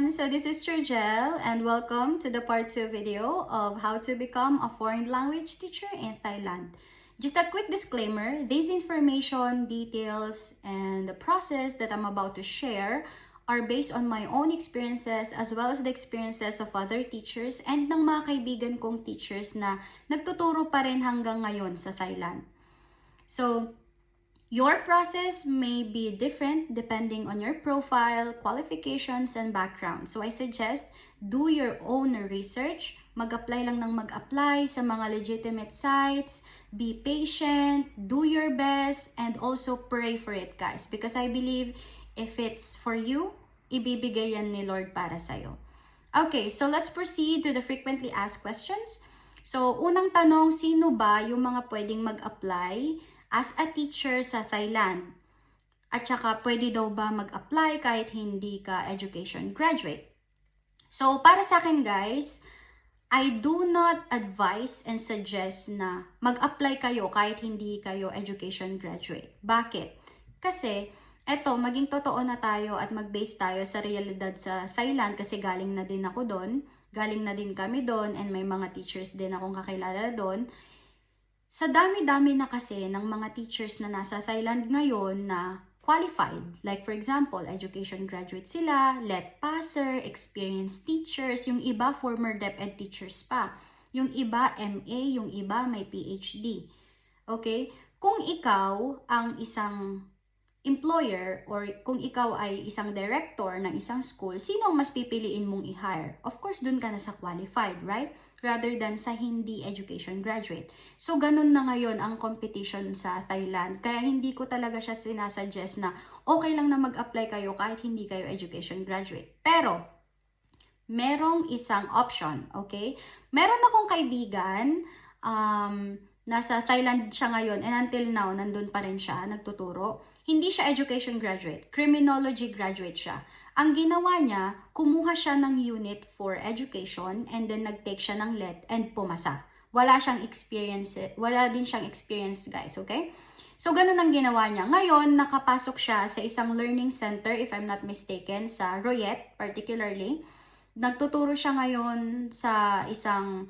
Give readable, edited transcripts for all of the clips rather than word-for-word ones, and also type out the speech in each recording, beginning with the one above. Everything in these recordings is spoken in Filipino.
So this is Churgel and welcome to the part 2 video of how to become a foreign language teacher in Thailand. Just a quick disclaimer, this information, details, and the process that I'm about to share are based on my own experiences as well as the experiences of other teachers and ng mga kaibigan kong teachers na nagtuturo pa rin hanggang ngayon sa Thailand. So, your process may be different depending on your profile, qualifications, and background. So I suggest do your own research. Mag-apply lang ng mag-apply sa mga legitimate sites. Be patient, do your best, and also pray for it, guys. Because I believe if it's for you, ibibigay yan ni Lord para sa'yo. Okay, so let's proceed to the frequently asked questions. So, unang tanong, sino ba yung mga pwedeng mag-apply as a teacher sa Thailand? At saka, pwede daw ba mag-apply kahit hindi ka education graduate? So, para sa akin guys, I do not advise and suggest na mag-apply kayo kahit hindi kayo education graduate. Bakit? Kasi, eto, maging totoo na tayo at mag-base tayo sa realidad sa Thailand kasi galing na din ako doon, galing na din kami doon, and may mga teachers din akong kakilala doon. Sa dami-dami na kasi ng mga teachers na nasa Thailand ngayon na qualified. Like for example, education graduate sila, LET passer, experienced teachers, yung iba former DepEd teachers pa. Yung iba MA, yung iba may PhD. Okay? Kung ikaw ang isang employer or kung ikaw ay isang director ng isang school, sino ang mas pipiliin mong i-hire? Of course, dun ka na sa qualified, right? Rather than sa hindi education graduate. So, ganun na ngayon ang competition sa Thailand. Kaya hindi ko talaga siya sinasuggest na okay lang na mag-apply kayo kahit hindi kayo education graduate. Pero, merong isang option, okay? Meron akong kaibigan, nasa Thailand siya ngayon and until now, nandun pa rin siya, nagtuturo. Hindi siya education graduate, criminology graduate siya. Ang ginawa niya, kumuha siya ng unit for education and then nag-take siya ng LET and pumasa. Wala din siyang experience guys, okay? So, ganun ang ginawa niya. Ngayon, nakapasok siya sa isang learning center, if I'm not mistaken, sa Royet particularly. Nagtuturo siya ngayon sa isang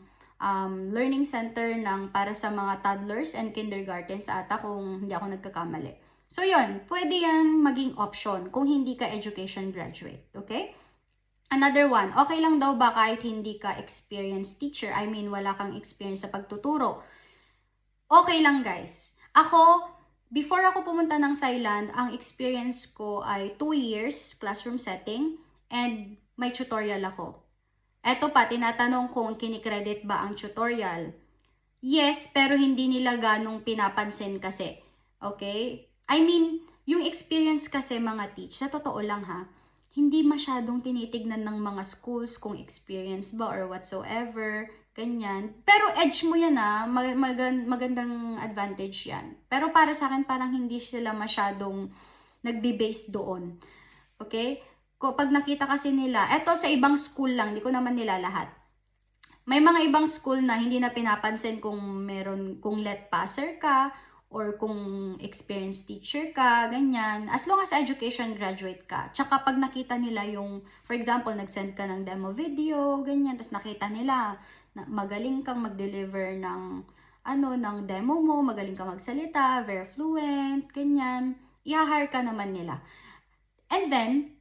learning center para sa mga toddlers and kindergartens ata kung hindi ako nagkakamali. So yun, pwede yan maging option kung hindi ka education graduate, okay? Another one, okay lang daw ba kahit hindi ka experienced teacher? I mean, wala kang experience sa pagtuturo. Okay lang guys. Ako, before ako pumunta ng Thailand, ang experience ko ay 2 years classroom setting and may tutorial ako. Eto pa, tinatanong kung kinikredit ba ang tutorial. Yes, pero hindi nila ganong pinapansin kasi. Okay? I mean, yung experience kasi mga teach, sa totoo lang ha, hindi masyadong tinitignan ng mga schools kung experience ba or whatsoever, ganyan. Pero edge mo yan ha, magandang advantage yan. Pero para sa akin, parang hindi sila masyadong nagbe-base doon. Okay? Pag nakita kasi nila, eto sa ibang school lang, di ko naman nila lahat. May mga ibang school na hindi na pinapansin kung LET passer ka or kung experienced teacher ka, ganyan. As long as education graduate ka. Tsaka pag nakita nila yung, for example, nag-send ka ng demo video, ganyan, tapos nakita nila na magaling kang mag-deliver ng demo mo, magaling kang magsalita, very fluent, ganyan, i-hire ka naman nila. And then,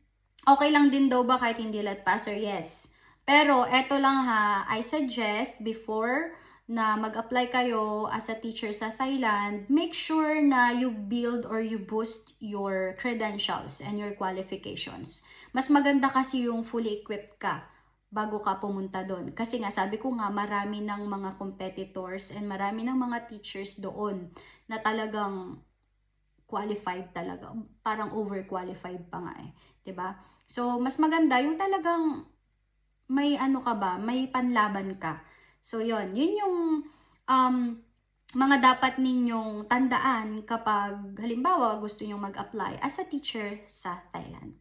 okay lang din daw ba kahit hindi LET passer? Yes. Pero, eto lang ha, I suggest before na mag-apply kayo as a teacher sa Thailand, make sure na you build or you boost your credentials and your qualifications. Mas maganda kasi yung fully equipped ka bago ka pumunta doon. Kasi nga, sabi ko nga, marami ng mga competitors and marami ng mga teachers doon na talagang qualified talaga. Parang overqualified pa nga eh. 'Di ba? So, mas maganda yung talagang may may panlaban ka. So, yun yung mga dapat ninyong tandaan kapag halimbawa gusto nyong mag-apply as a teacher sa Thailand.